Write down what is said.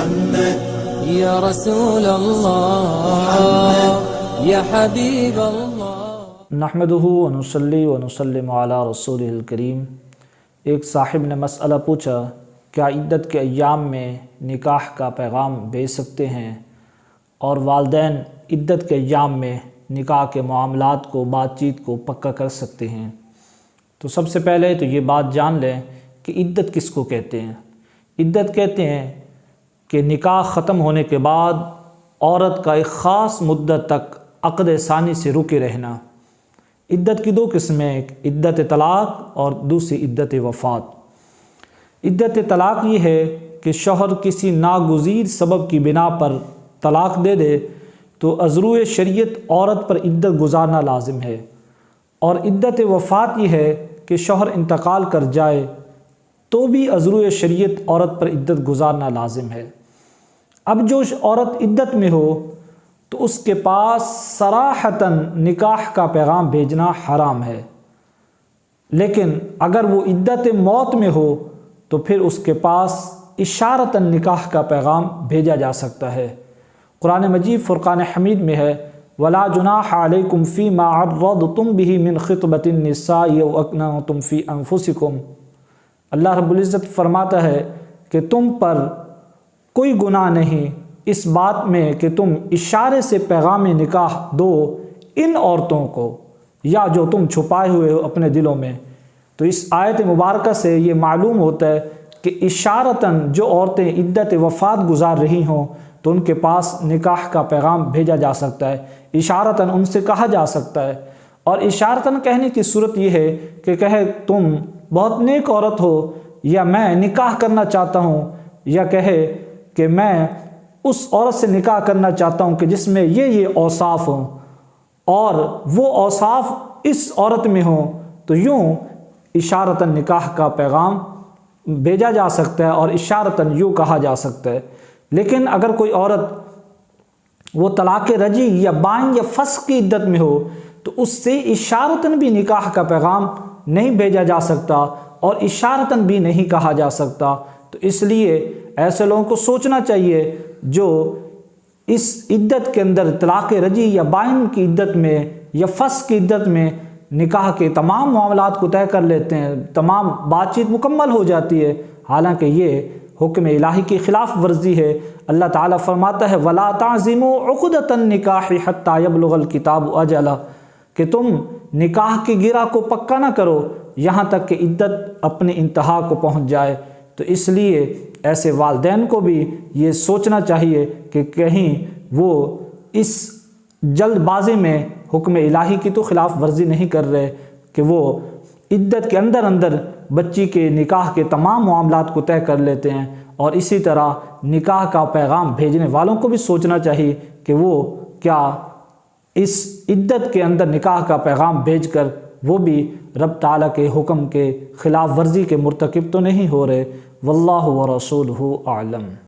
محمد یا رسول اللہ یا حبیب اللہ۔ نحمدہ ونصلی ونسلم علی رسولہ الکریم۔ ایک صاحب نے مسئلہ پوچھا، کیا عدت کے ایام میں نکاح کا پیغام بھیج سکتے ہیں اور والدین عدت کے ایام میں نکاح کے معاملات کو بات چیت کو پکا کر سکتے ہیں؟ تو سب سے پہلے تو یہ بات جان لیں کہ عدت کس کو کہتے ہیں۔ عدت کہتے ہیں کہ نکاح ختم ہونے کے بعد عورت کا ایک خاص مدت تک عقد ثانی سے رکے رہنا۔ عدت کی دو قسمیں، ایک عدت طلاق اور دوسری عدت وفات۔ عدت طلاق یہ ہے کہ شوہر کسی ناگزیر سبب کی بنا پر طلاق دے دے تو ازروئے شریعت عورت پر عدت گزارنا لازم ہے، اور عدت وفات یہ ہے کہ شوہر انتقال کر جائے تو بھی ازروئے شریعت عورت پر عدت گزارنا لازم ہے۔ اب جو عورت عدت میں ہو تو اس کے پاس صراحتاً نکاح کا پیغام بھیجنا حرام ہے، لیکن اگر وہ عدت موت میں ہو تو پھر اس کے پاس اشارتاً نکاح کا پیغام بھیجا جا سکتا ہے۔ قرآن مجید فرقان حمید میں ہے، وَلَا جُنَاحَ عَلَيْكُمْ فِي مَا عَرَّضْتُمْ بِهِ مِنْ خِطْبَةِ النِّسَاءِ أَوْ أَكْنَنْتُمْ فِي أَنفُسِكُمْ۔ اللہ رب العزت فرماتا ہے کہ تم پر کوئی گناہ نہیں اس بات میں کہ تم اشارے سے پیغام نکاح دو ان عورتوں کو، یا جو تم چھپائے ہوئے ہو اپنے دلوں میں۔ تو اس آیت مبارکہ سے یہ معلوم ہوتا ہے کہ اشارتاً جو عورتیں عدت وفات گزار رہی ہوں تو ان کے پاس نکاح کا پیغام بھیجا جا سکتا ہے، اشارتاً ان سے کہا جا سکتا ہے۔ اور اشارتاً کہنے کی صورت یہ ہے کہ کہے تم بہت نیک عورت ہو، یا میں نکاح کرنا چاہتا ہوں، یا کہے کہ میں اس عورت سے نکاح کرنا چاہتا ہوں کہ جس میں یہ اوصاف ہوں، اور وہ اوصاف اس عورت میں ہوں، تو یوں اشارتاً نکاح کا پیغام بھیجا جا سکتا ہے اور اشارتاً یوں کہا جا سکتا ہے۔ لیکن اگر کوئی عورت وہ طلاق رجعی یا بائن یا فسخ کی عدت میں ہو تو اس سے اشارتاً بھی نکاح کا پیغام نہیں بھیجا جا سکتا اور اشارتاً بھی نہیں کہا جا سکتا۔ تو اس لیے ایسے لوگوں کو سوچنا چاہیے جو اس عدت کے اندر طلاق رجعی یا بائن کی عدت میں یا فسخ کی عدت میں نکاح کے تمام معاملات کو طے کر لیتے ہیں، تمام بات چیت مکمل ہو جاتی ہے، حالانکہ یہ حکم الہی کی خلاف ورزی ہے۔ اللہ تعالیٰ فرماتا ہے وَلَا تَعْزِمُوا عُقْدَةَ النِّكَاحِ حَتَّى يَبْلُغَ الْكِتَابُ أَجَلَهُ، کہ تم نکاح کی گرہ کو پکا نہ کرو یہاں تک کہ عدت اپنی انتہا کو پہنچ جائے۔ تو اس لیے ایسے والدین کو بھی یہ سوچنا چاہیے کہ کہیں وہ اس جلد بازی میں حکم الہی کی تو خلاف ورزی نہیں کر رہے کہ وہ عدت کے اندر اندر بچی کے نکاح کے تمام معاملات کو طے کر لیتے ہیں۔ اور اسی طرح نکاح کا پیغام بھیجنے والوں کو بھی سوچنا چاہیے کہ وہ کیا اس عدت کے اندر نکاح کا پیغام بھیج کر وہ بھی رب تعالیٰ کے حکم کے خلاف ورزی کے مرتکب تو نہیں ہو رہے۔ واللہ ورسولہ اعلم۔